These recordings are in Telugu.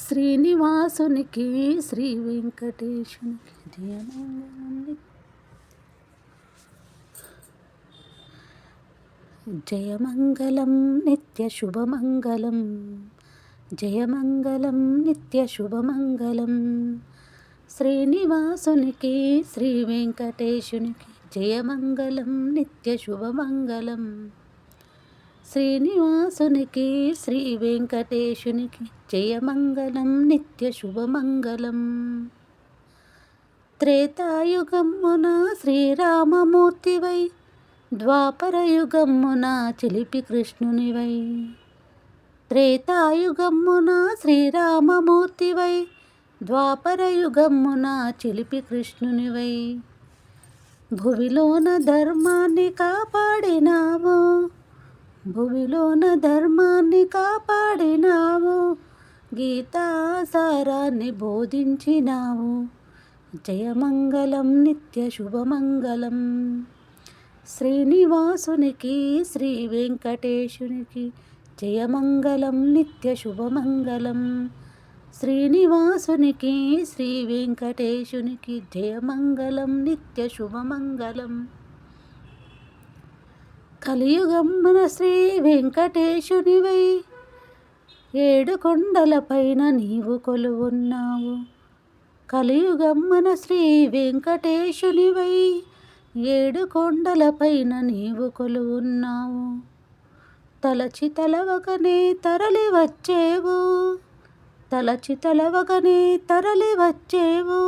శ్రీనివాసునికి శ్రీ వెంకటేశునికి జయమంగళం నిత్య శుభమంగళం, జయమంగళం నిత్య శుభమంగళం. శ్రీనివాసునికి శ్రీ వెంకటేశునికి జయమంగళం నిత్య శుభమంగళం. శ్రీనివాసునికి శ్రీ వెంకటేశునికి జయమంగళం నిత్య శుభమంగళం. త్రేతాయుగమ్మున శ్రీరామమూర్తివై, ద్వాపరయుగమ్మున చిలిపి కృష్ణునివై. త్రేతాయుగమ్మున శ్రీరామమూర్తివై, ద్వాపరయుగమ్మున చిలిపి కృష్ణునివై. భువిలోన ధర్మాన్ని కాపాడినావు, భువిలోన ధర్మాన్ని కాపాడినావు, గీతాసారాన్ని బోధించినావు. జయమంగళం నిత్య శుభమంగళం. శ్రీనివాసునికి శ్రీ వెంకటేశునికి జయమంగళం నిత్య శుభమంగళం. శ్రీనివాసునికి శ్రీ వెంకటేశునికి జయమంగళం నిత్య శుభమంగళం. కలియుగమ్మున శ్రీ వెంకటేశునివై, ఏడు కొండలపైన నీవు కొలువున్నావు. కలియుగమ్మున శ్రీ వెంకటేశునివై, ఏడు కొండలపైన నీవు కొలువున్నావు. తలచి తలవకనే తరలి వచ్చేవు, తలచి తలవకనే తరలి వచ్చేవు,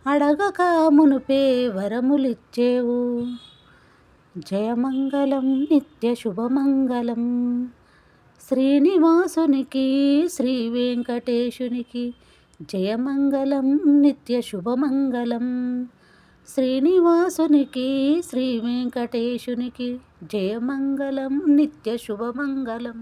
అడగక మునుపే వరములిచ్చేవు. జయమంగళం నిత్య శుభమంగళం. శ్రీనివాసునికి శ్రీ వెంకటేశునికి జయమంగళం నిత్య శుభమంగళం. శ్రీనివాసునికి శ్రీ వెంకటేశునికి జయమంగళం నిత్య శుభమంగళం.